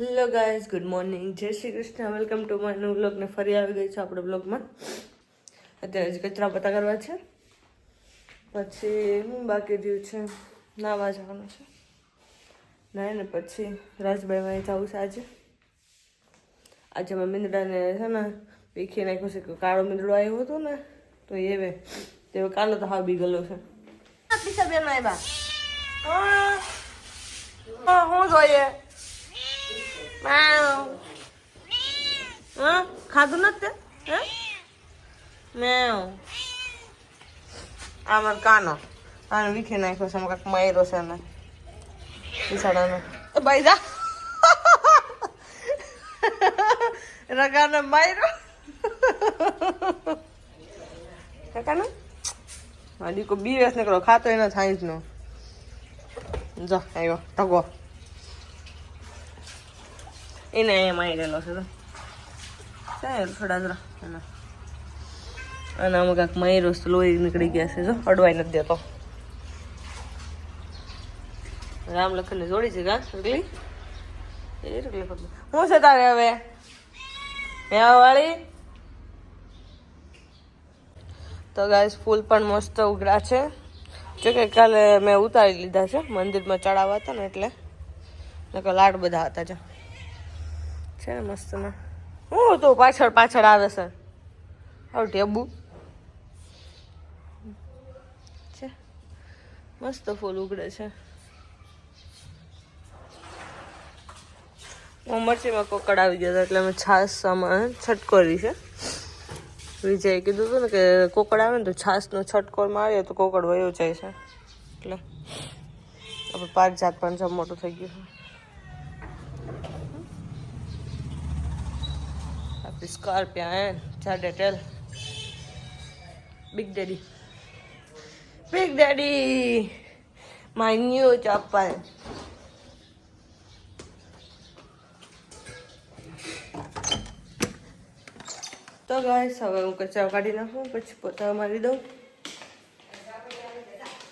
Hello guys, good morning, જય Shri Krishna, welcome to my new vlog. ને ફરી આવી ગઈ છે આપણે બ્લોગમાં. અત્યારે હજી કચરા પતા કરવા છે, પછી હું બાકી રહ્યું છે નાવા જવાનું છે. નાય ને પછી રાજભાઈમાં જવું છે. આજે મેં મીંદડાને છે ને પીખી નાખ્યું છે કે કાળો મીંદડો આવ્યો હતો ને તો એવે તે કાલે તો હાવ બી ગયેલો છે. પીછા બેન આવ્યા હું જોઈએ ખાધું નથી મેં આમાં કાનો આને વીખી નાખ્યો છે. કાંઈક માર્યો છે ને બિસાડાને ભાઈ જા રગાને માર્યો કાકાને મારી કોઈ 2 વર્ષ નીકળો ખાતો એનો સાયન્સ નો જો આવ્યો ટગો એને અહીંયા મારેલો છે તો થોડા જરા અને આમાં કાંઈક માર્યો છે, લોહી નીકળી ગયા છે. જો અડવાઈ નથી દેતો. રામ લખનને જોડી છે ઘાસ રગલી એ રગલી પગલી હું છે તારે હવે વાળી. તો ગાઈસ ફૂલ પણ મસ્ત ઉગડા છે. જોકે કાલે મેં ઉતારી લીધા છે, મંદિરમાં ચડાવવા હતા ને એટલે નકર લાડ બધા હતા છે ને મસ્ત ને. હું તો પાછળ પાછળ આવે છે આવું ટેબુ છે. મસ્ત ફૂલ ઉગડે છે. હું મરચીમાં કોકડ આવી ગયો હતો એટલે અમે છાશમાં છટકો કરી છે. વિજયે કીધું હતું ને કે કોકડ આવે ને તો છાશનો છટકો મારીએ તો કોકડ વયો જાય છે. એટલે આપણે 5 જાત પણ જમ મોટું થઈ ગયું છે. આપણી સ્કોર્પિયો હે જાડેટેલ બિગ ડેડી માય ન્યુ ચપ્પલ. તો ગાઈસ હવે હું કચરા કાઢી નાખું પછી પોતા મારી દઉં.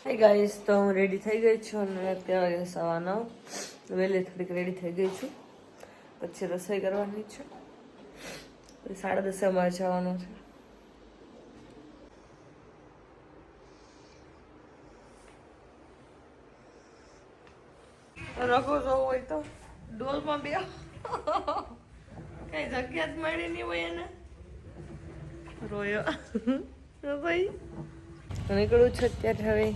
હે ગાઈસ, તો હું રેડી થઈ ગઈ છું અને અત્યારે 9:15 વહેલી થોડીક રેડી થઈ ગઈ છું. પછી રસોઈ કરવાની છે. પછી 10:30 અમારે જવાનું છે. રઘુ જોવું હોય તો ડોલમાં બે કઈ જગ્યા જ મળી નહીં હોય એને રોયો ભાઈ. નીકળું છું અત્યારે હવે.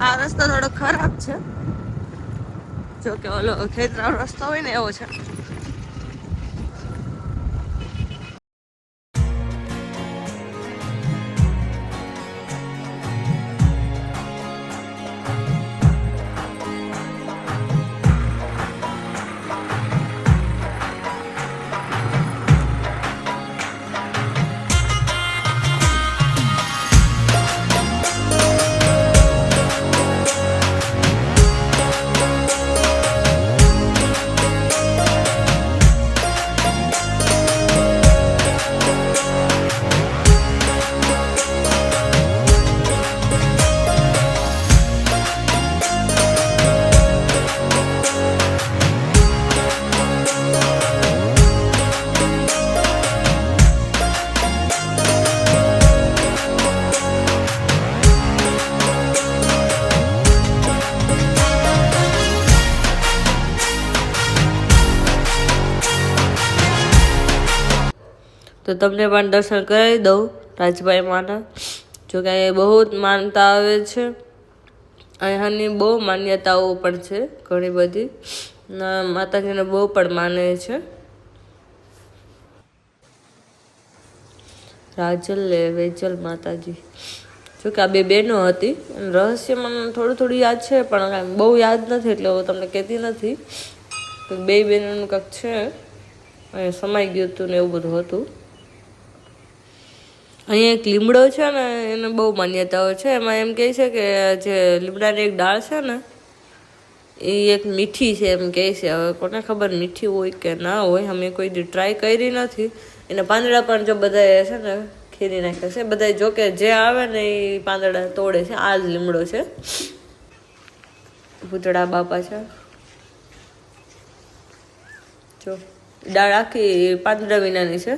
આ રસ્તો થોડો ખરાબ છે, જો કે ઓલો ખેતરાનો રસ્તો હોય ને એવો છે. તો તમને પણ દર્શન કરાવી દઉં રાજભાઈ માના. જો કે અહીંયા બહુ જ માનતા આવે છે, અહીંયાની બહુ માન્યતાઓ પણ છે ઘણી બધી, માતાજીને બહુ પણ માને છે. રાજલ વેજલ માતાજી, જોકે આ બે બહેનો હતી. રહસ્ય મને થોડું યાદ છે પણ બહુ યાદ નથી, એટલે હું તમને કહેતી નથી. બે બહેનોનું કંઈક છે, અહીંયા સમાઈ ગયું હતું ને એવું બધું હતું. અહીંયા એક લીમડો છે ને, એને બહુ માન્યતાઓ છે. એમાં એમ કહે છે કે જે લીમડાની એક ડાળ છે ને એ એક મીઠી છે એમ કહે છે. હવે કોને ખબર મીઠી હોય કે ના હોય, અમે કોઈ દી ટ્રાય કરી નથી. એના પાંદડા પણ જો બધા છે ને ખીરી નાખે છે બધા, જો કે જે આવે ને એ પાંદડા તોડે છે. આ જ લીમડો છે, ભૂતળા બાપા છે. જો ડાળ આખી પાંદડા વિનાની છે.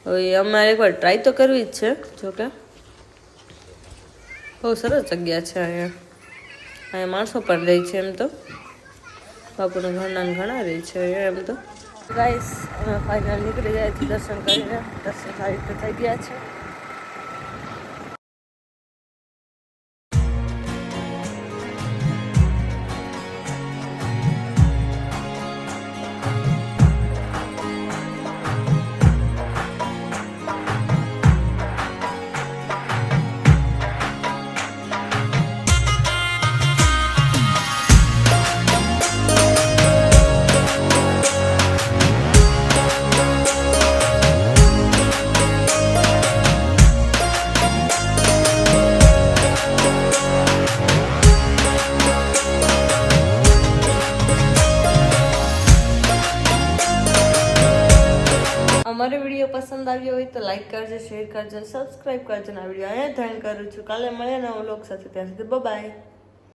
હવે અમારે એકવાર ટ્રાય તો કરવી જ છે. જોકે બહુ સરસ જગ્યા છે. અહીંયા માણસો પણ રહે છે. એમ તો બાપુના ઘણા રહે છે અહીંયા. એમ તો ગાઈસ અમે ફાઇનલ નીકળી ગયા છીએ દર્શન કરીને. દર્શન સારી રીતે થઈ ગયા છે. અમારો વિડીયો પસંદ આવ્યો હોય તો લાઈક કરજો, શેર કરજો, સબસ્ક્રાઈબ કરજો. આ વિડીયો અહીંયા ધ્યાન કરું છું. કાલે મળે નવો વ્લોગ સાથે. ત્યાં સુધી બાય.